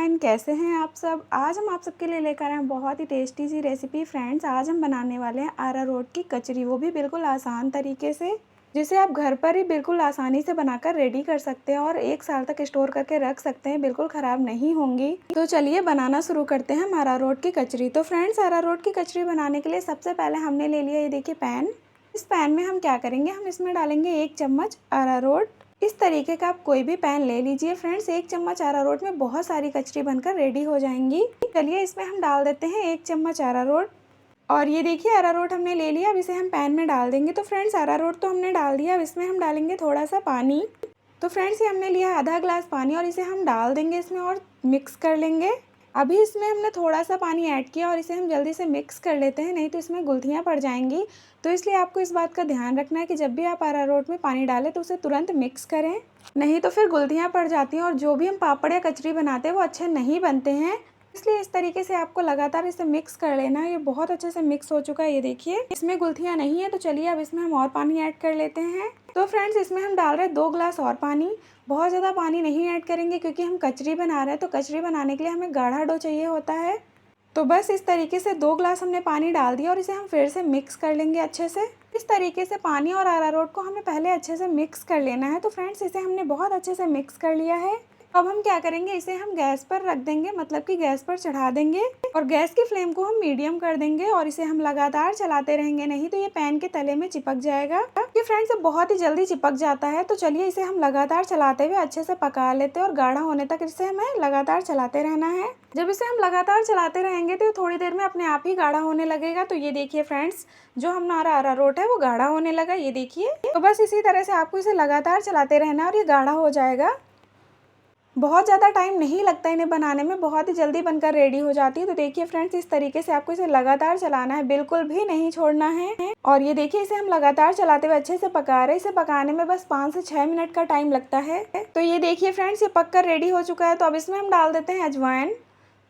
Everyone, कैसे हैं आप सब। आज हम आप सबके लिए लेकर आए हैं बहुत ही टेस्टी सी रेसिपी। फ्रेंड्स, आज हम बनाने वाले हैं अरारोट की कचरी, वो भी बिल्कुल आसान तरीके से, जिसे आप घर पर ही बिल्कुल आसानी से बनाकर रेडी कर सकते हैं और 1 साल तक स्टोर करके रख सकते हैं, बिल्कुल ख़राब नहीं होंगी। तो चलिए बनाना शुरू करते हैं हम अरारोट की कचरी। तो फ्रेंड्स, अरारोट की कचरी बनाने के लिए सबसे पहले हमने ले लिया ये देखिए पैन। इस पैन में हम क्या करेंगे, हम इसमें डालेंगे 1 चम्मच अरारोट। इस तरीके का आप कोई भी पैन ले लीजिए। फ्रेंड्स, 1 चम्मच अरारोट में बहुत सारी कचरी बनकर रेडी हो जाएंगी। चलिए इसमें हम डाल देते हैं 1 चम्मच अरारोट। और ये देखिए अरारोट हमने ले लिया, अब इसे हम पैन में डाल देंगे। तो फ्रेंड्स, अरारोट तो हमने डाल दिया, अब इसमें हम डालेंगे थोड़ा सा पानी। तो फ्रेंड्स, ये हमने लिया आधा ग्लास पानी और इसे हम डाल देंगे इसमें और मिक्स कर लेंगे। अभी इसमें हमने थोड़ा सा पानी ऐड किया और इसे हम जल्दी से मिक्स कर लेते हैं, नहीं तो इसमें गुठलियाँ पड़ जाएंगी। तो इसलिए आपको इस बात का ध्यान रखना है कि जब भी आप अरारोट में पानी डालें तो उसे तुरंत मिक्स करें, नहीं तो फिर गुठलियाँ पड़ जाती हैं और जो भी हम पापड़ या कचरी बनाते हैं वो अच्छे नहीं बनते हैं। इसलिए इस तरीके से आपको लगातार इसे मिक्स कर लेना है। ये बहुत अच्छे से मिक्स हो चुका है, ये देखिए इसमें गुठलियाँ नहीं है। तो चलिए अब इसमें हम और पानी ऐड कर लेते हैं। तो फ्रेंड्स, इसमें हम डाल रहे हैं 2 ग्लास और पानी। बहुत ज़्यादा पानी नहीं ऐड करेंगे क्योंकि हम कचरी बना रहे हैं, तो कचरी बनाने के लिए हमें गाढ़ा डो चाहिए होता है। तो बस इस तरीके से 2 ग्लास हमने पानी डाल दिया और इसे हम फिर से मिक्स कर लेंगे अच्छे से। इस तरीके से पानी और अरारोट को हमें पहले अच्छे से मिक्स कर लेना है। तो फ्रेंड्स, इसे हमने बहुत अच्छे से मिक्स कर लिया है। अब हम क्या करेंगे, इसे हम गैस पर रख देंगे, मतलब कि गैस पर चढ़ा देंगे और गैस की फ्लेम को हम मीडियम कर देंगे और इसे हम लगातार चलाते रहेंगे, नहीं तो ये पैन के तले में चिपक जाएगा। ये फ्रेंड्स बहुत ही जल्दी चिपक जाता है। तो चलिए इसे हम लगातार चलाते हुए अच्छे से पका लेते हैं और गाढ़ा होने तक इसे हमें लगातार चलाते रहना है। जब इसे हम लगातार चलाते रहेंगे तो थोड़ी देर में अपने आप ही गाढ़ा होने लगेगा। तो ये देखिए फ्रेंड्स, जो हमारा अरारोट है वो गाढ़ा होने लगा, ये देखिए। तो बस इसी तरह से आपको इसे लगातार चलाते रहना है और ये गाढ़ा हो जाएगा। बहुत ज़्यादा टाइम नहीं लगता इन्हें बनाने में, बहुत ही जल्दी बनकर रेडी हो जाती है। तो देखिए फ्रेंड्स, इस तरीके से आपको इसे लगातार चलाना है, बिल्कुल भी नहीं छोड़ना है। और ये देखिए इसे हम लगातार चलाते हुए अच्छे से पका रहे हैं। इसे पकाने में बस 5 से 6 मिनट का टाइम लगता है। तो ये देखिए फ्रेंड्स, ये पककर रेडी हो चुका है। तो अब इसमें हम डाल देते हैं अजवाइन।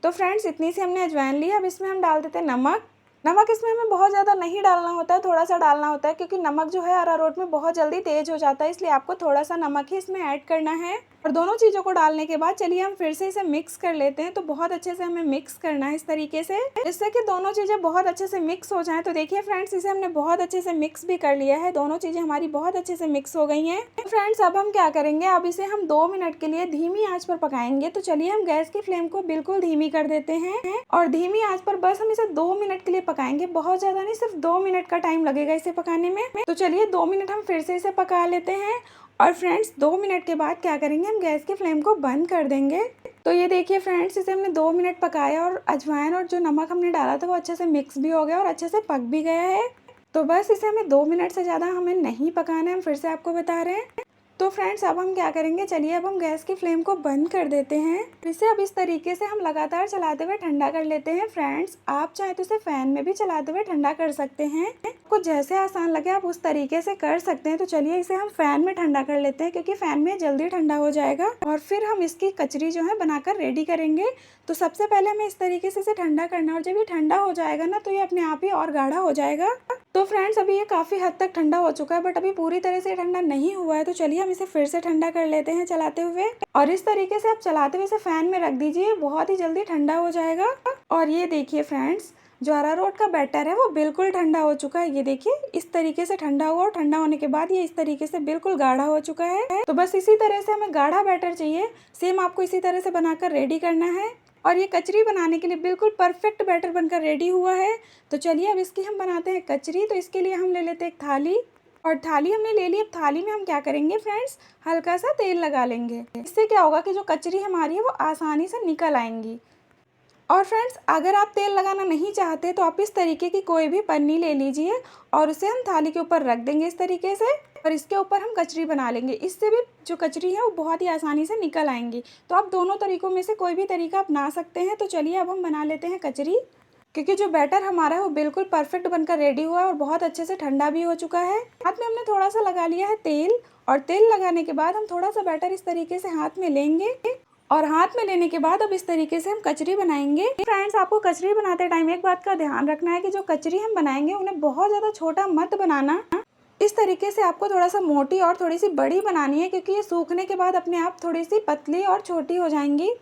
तो फ्रेंड्स, इतनी सी हमने अजवाइन ली। अब इसमें हम डाल देते हैं नमक। नमक इसमें हमें बहुत ज़्यादा नहीं डालना होता है, थोड़ा सा डालना होता है, क्योंकि नमक जो है अरारोट में बहुत जल्दी तेज हो जाता है, इसलिए आपको थोड़ा सा नमक ही इसमें ऐड करना है। और दोनों चीज़ों को डालने के बाद चलिए हम फिर से इसे मिक्स कर लेते हैं। तो बहुत अच्छे से हमें मिक्स करना है इस तरीके से, जिससे कि दोनों चीज़ें बहुत अच्छे से मिक्स हो जाएं। तो देखिए फ्रेंड्स, इसे हमने बहुत अच्छे से मिक्स भी कर लिया है, दोनों चीज़ें हमारी बहुत अच्छे से मिक्स हो गई हैं। फ्रेंड्स, अब हम क्या करेंगे, अब इसे हम 2 मिनट के लिए धीमी आंच पर पकाएंगे। तो चलिए हम गैस की फ्लेम को बिल्कुल धीमी कर देते हैं और धीमी आंच पर बस हम इसे 2 मिनट के लिए पकाएंगे। बहुत ज़्यादा नहीं, सिर्फ 2 मिनट का टाइम लगेगा इसे पकाने में। तो चलिए 2 मिनट हम फिर से इसे पका लेते हैं। और फ्रेंड्स, 2 मिनट के बाद क्या करेंगे, हम गैस की फ्लेम को बंद कर देंगे। तो ये देखिए फ्रेंड्स, इसे हमने 2 मिनट पकाया और अजवाइन और जो नमक हमने डाला था वो अच्छे से मिक्स भी हो गया और अच्छे से पक भी गया है। तो बस इसे हमें 2 मिनट से ज़्यादा हमें नहीं पकाना है, हम फिर से आपको बता रहे हैं। तो फ्रेंड्स, अब हम क्या करेंगे, चलिए अब हम गैस की फ्लेम को बंद कर देते हैं। इसे अब इस तरीके से हम लगातार चलाते हुए ठंडा कर लेते हैं। फ्रेंड्स, आप चाहे तो इसे फैन में भी चलाते हुए ठंडा कर सकते हैं, आपको जैसे आसान लगे आप उस तरीके से कर सकते हैं। तो चलिए इसे हम फैन में ठंडा कर लेते हैं, क्योंकि फैन में जल्दी ठंडा हो जाएगा और फिर हम इसकी कचरी जो है बनाकर रेडी करेंगे। तो सबसे पहले हमें इस तरीके से इसे ठंडा करना है और जब ये ठंडा हो जाएगा ना, तो ये अपने आप ही और गाढ़ा हो जाएगा। तो फ्रेंड्स, अभी ये काफ़ी हद तक ठंडा हो चुका है, बट अभी पूरी तरह से ठंडा नहीं हुआ है। तो चलिए हम इसे फिर से ठंडा कर लेते हैं चलाते हुए, और इस तरीके से आप चलाते हुए इसे फैन में रख दीजिए, बहुत ही जल्दी ठंडा हो जाएगा। और ये देखिए फ्रेंड्स, जो अरारोट का बैटर है वो बिल्कुल ठंडा हो चुका है। ये देखिए इस तरीके से ठंडा हुआ और ठंडा होने के बाद ये इस तरीके से बिल्कुल गाढ़ा हो चुका है। तो बस इसी तरह से हमें गाढ़ा बैटर चाहिए, सेम आपको इसी तरह से बनाकर रेडी करना है। और ये कचरी बनाने के लिए बिल्कुल परफेक्ट बैटर बनकर रेडी हुआ है। तो चलिए अब इसकी हम बनाते हैं कचरी। तो इसके लिए हम ले लेते हैं एक थाली, और थाली हमने ले ली। अब थाली में हम क्या करेंगे फ्रेंड्स, हल्का सा तेल लगा लेंगे। इससे क्या होगा कि जो कचरी हमारी है वो आसानी से निकल आएंगी। और फ्रेंड्स, अगर आप तेल लगाना नहीं चाहते तो आप इस तरीके की कोई भी पन्नी ले लीजिए और उसे हम थाली के ऊपर रख देंगे इस तरीके से, और इसके ऊपर हम कचरी बना लेंगे। इससे भी जो कचरी है वो बहुत ही आसानी से निकल आएंगी। तो आप दोनों तरीकों में से कोई भी तरीका अपना सकते हैं। तो चलिए अब हम बना लेते हैं कचरी, क्योंकि जो बैटर हमारा है वो बिल्कुल परफेक्ट बनकर रेडी हुआ है और बहुत अच्छे से ठंडा भी हो चुका है। हाथ में हमने थोड़ा सा लगा लिया है तेल, और तेल लगाने के बाद हम थोड़ा सा बैटर इस तरीके से हाथ में लेंगे, और हाथ में लेने के बाद अब इस तरीके से हम कचरी बनाएंगे। फ्रेंड्स, आपको कचरी बनाते टाइम एक बात का ध्यान रखना है कि जो कचरी हम बनाएंगे उन्हें बहुत ज़्यादा छोटा मत बनाना। इस तरीके से आपको थोड़ा सा मोटी और थोड़ी सी बड़ी बनानी है, क्योंकि ये सूखने के बाद अपने आप थोड़ी सी पतली और छोटी हो जाएंगी।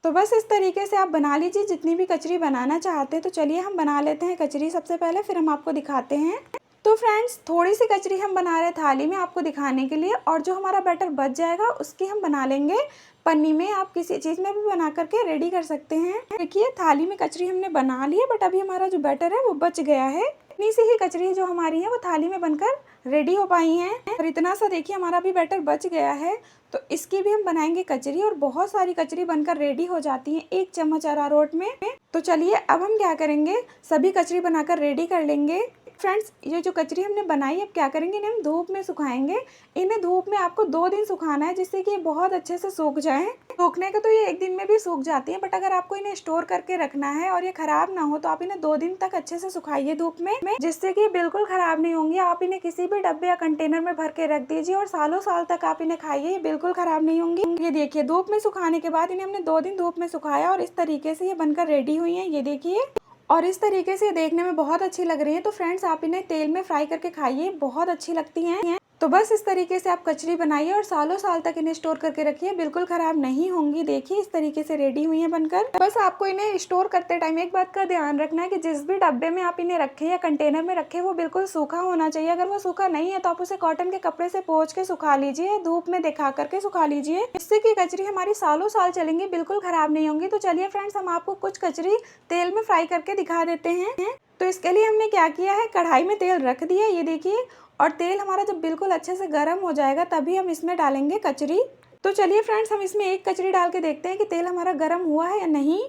तो बस इस तरीके से आप बना लीजिए जितनी भी कचरी बनाना चाहते हैं। तो चलिए हम बना लेते हैं कचरी सबसे पहले, फिर हम आपको दिखाते हैं। तो फ्रेंड्स थोड़ी सी कचरी हम बना रहे हैं थाली में आपको दिखाने के लिए, और जो हमारा बैटर बच जाएगा उसकी हम बना लेंगे पन्नी में। आप किसी चीज़ में भी बना करके रेडी कर सकते हैं। देखिए थाली में कचरी हमने बना ली है, बट अभी हमारा जो बैटर है वो बच गया है। इतनी सी ही कचरी जो हमारी है वो थाली में बनकर रेडी हो पाई हैं, और इतना सा देखिए हमारा भी बैटर बच गया है। तो इसकी भी हम बनाएंगे कचरी, और बहुत सारी कचरी बनकर रेडी हो जाती हैं 1 चम्मच अरारोट में। तो चलिए अब हम क्या करेंगे, सभी कचरी बनाकर रेडी कर लेंगे। फ्रेंड्स ये जो कचरी हमने बनाई, अब क्या करेंगे, इन्हें हम धूप में सुखाएंगे। इन्हें धूप में आपको 2 दिन सुखाना है, जिससे कि ये बहुत अच्छे से सूख जाएं। सूखने के तो ये 1 दिन में भी सूख जाती हैं, बट अगर आपको इन्हें स्टोर करके रखना है और ये खराब ना हो तो आप इन्हें 2 दिन तक अच्छे से सुखाइए धूप में, जिससे कि ये बिल्कुल खराब नहीं होंगी। आप इन्हें किसी भी डब्बे या कंटेनर में भर के रख दीजिए और सालों साल तक आप इन्हें खाइए, ये बिल्कुल खराब नहीं होंगी। ये देखिए धूप में सुखाने के बाद इन्हें हमने 2 दिन धूप में सुखाया, और इस तरीके से ये बनकर रेडी हुई है। ये देखिए, और इस तरीके से देखने में बहुत अच्छी लग रही है। तो फ्रेंड्स आप इन्हें तेल में फ्राई करके खाइए, बहुत अच्छी लगती हैं। तो बस इस तरीके से आप कचरी बनाइए और सालों साल तक इन्हें स्टोर करके रखिए, बिल्कुल खराब नहीं होंगी। देखिए इस तरीके से रेडी हुई हैं बनकर। बस आपको इन्हें स्टोर करते टाइम एक बात का ध्यान रखना है कि जिस भी डब्बे में आप इन्हें रखें या कंटेनर में रखें वो बिल्कुल सूखा होना चाहिए। अगर वो सूखा नहीं है तो आप उसे कॉटन के कपड़े से पोंछ के सुखा लीजिए, धूप में दिखा करके सुखा लीजिए, इससे कि कचरी हमारी सालों साल चलेंगी, बिल्कुल खराब नहीं होंगी। तो चलिए फ्रेंड्स हम आपको कुछ कचरी तेल में फ्राई करके दिखा देते हैं। तो इसके लिए हमने क्या किया है, कढ़ाई में तेल रख दिया, ये देखिए, और तेल हमारा जब बिल्कुल अच्छे से गर्म हो जाएगा तभी हम इसमें डालेंगे कचरी। तो चलिए फ्रेंड्स हम इसमें एक कचरी डाल के देखते हैं कि तेल हमारा गर्म हुआ है या नहीं।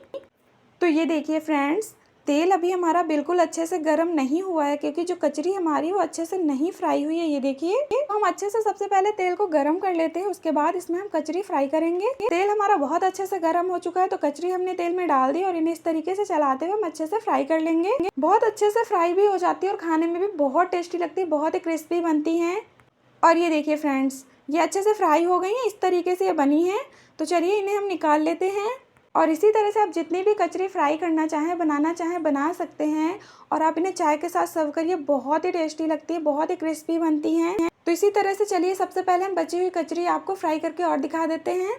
तो ये देखिए फ्रेंड्स तेल अभी हमारा बिल्कुल अच्छे से गर्म नहीं हुआ है, क्योंकि जो कचरी हमारी वो अच्छे से नहीं फ्राई हुई है। ये देखिए, तो हम अच्छे से सबसे पहले तेल को गर्म कर लेते हैं, उसके बाद इसमें हम कचरी फ्राई करेंगे। तेल हमारा बहुत अच्छे से गर्म हो चुका है, तो कचरी हमने तेल में डाल दी और इन्हें इस तरीके से चलाते हुए हम अच्छे से फ्राई कर लेंगे। बहुत अच्छे से फ्राई भी हो जाती है और खाने में भी बहुत टेस्टी लगती है, बहुत ही क्रिस्पी बनती है। और ये देखिए फ्रेंड्स ये अच्छे से फ्राई हो गई हैं, इस तरीके से ये बनी है। तो चलिए इन्हें हम निकाल लेते हैं। और इसी तरह से आप जितनी भी कचरी फ्राई करना चाहें, बनाना चाहें, बना सकते हैं। और आप इन्हें चाय के साथ सर्व करिए, बहुत ही टेस्टी लगती है, बहुत ही क्रिस्पी बनती हैं। तो इसी तरह से चलिए सबसे पहले हम बची हुई कचरी आपको फ्राई करके और दिखा देते हैं।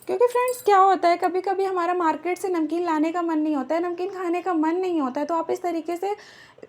क्योंकि फ्रेंड्स क्या होता है, कभी कभी हमारा मार्केट से नमकीन लाने का मन नहीं होता है, नमकीन खाने का मन नहीं होता है, तो आप इस तरीके से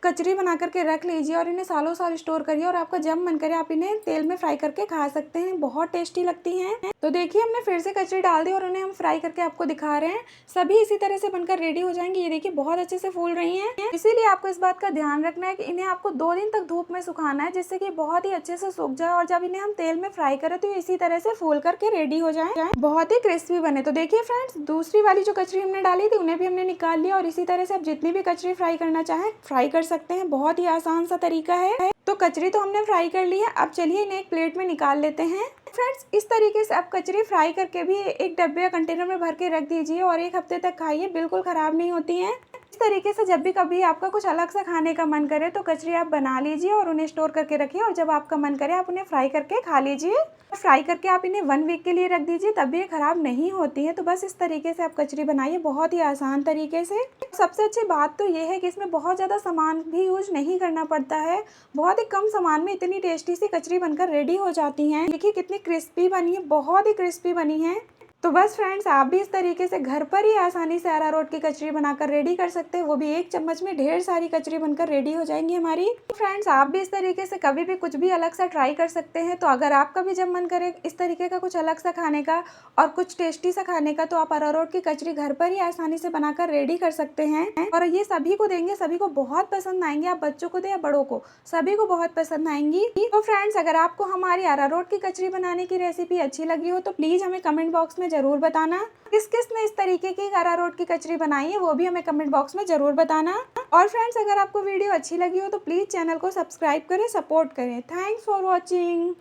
कचरी बना करके रख लीजिए और इन्हें सालों साल स्टोर करिए, और आपका जब मन करे आप इन्हें तेल में फ्राई करके खा सकते हैं, बहुत टेस्टी लगती हैं। तो देखिए हमने फिर से कचरी डाल दी और उन्हें हम फ्राई करके आपको दिखा रहे हैं। सभी इसी तरह से बनकर रेडी हो जाएंगी। ये देखिए बहुत अच्छे से फूल रही हैं, इसीलिए आपको इस बात का ध्यान रखना है कि इन्हें आपको 2 दिन तक धूप में सुखाना है, जिससे कि बहुत ही अच्छे से सूख जाए, और जब इन्हें हम तेल में फ्राई करें तो इसी तरह से फूल करके रेडी हो जाए, बहुत ही क्रिस्पी बने। तो देखिए फ्रेंड्स दूसरी वाली जो कचरी हमने डाली थी उन्हें भी हमने निकाल लिया, और इसी तरह से आप जितनी भी कचरी फ्राई करना चाहें फ्राई कर सकते हैं, बहुत ही आसान सा तरीका है। तो कचरी तो हमने फ्राई कर ली है, अब चलिए इन्हें एक प्लेट में निकाल लेते हैं। फ्रेंड्स इस तरीके से आप कचरी फ्राई करके भी एक डब्बे या कंटेनर में भर के रख दीजिए और 1 हफ्ते तक खाइए, बिल्कुल खराब नहीं होती हैं। इस तरीके से जब भी कभी आपका कुछ अलग सा खाने का मन करे तो कचरी आप बना लीजिए और उन्हें स्टोर करके रखिए, और जब आपका मन करे आप उन्हें फ्राई करके खा लीजिए। फ्राई करके आप इन्हें 1 वीक के लिए रख दीजिए, तब भी ये खराब नहीं होती है। तो बस इस तरीके से आप कचरी बनाइए, बहुत ही आसान तरीके से। सबसे अच्छी बात तो ये है कि इसमें बहुत ज़्यादा सामान भी यूज नहीं करना पड़ता है, बहुत ही कम सामान में इतनी टेस्टी सी कचरी बनकर रेडी हो जाती हैं। देखिए कितनी क्रिस्पी बनी है, बहुत ही क्रिस्पी बनी है। तो बस फ्रेंड्स आप भी इस तरीके से घर पर ही आसानी से अरारोट की कचरी बनाकर रेडी कर सकते हैं, वो भी 1 चम्मच में ढेर सारी कचरी बनकर रेडी हो जाएंगी हमारी। फ्रेंड्स आप भी इस तरीके से कभी भी कुछ भी अलग सा ट्राई कर सकते हैं। तो अगर आपका भी जब मन करे इस तरीके का कुछ अलग सा खाने का और कुछ टेस्टी सा खाने का, तो आप अरारोट की कचरी घर पर ही आसानी से बनाकर रेडी कर सकते हैं, और ये सभी को देंगे, सभी को बहुत पसंद आएंगे। आप बच्चों को दे या बड़ों को, सभी को बहुत पसंद आएंगी। तो फ्रेंड्स अगर आपको हमारी अरारोट की कचरी बनाने की रेसिपी अच्छी लगी हो तो प्लीज हमें कमेंट बॉक्स में जरूर बताना। किस किस ने इस तरीके की अरारोट की कचरी बनाई है वो भी हमें कमेंट बॉक्स में जरूर बताना। और फ्रेंड्स अगर आपको वीडियो अच्छी लगी हो तो प्लीज चैनल को सब्सक्राइब करें, सपोर्ट करें। Thanks for watching.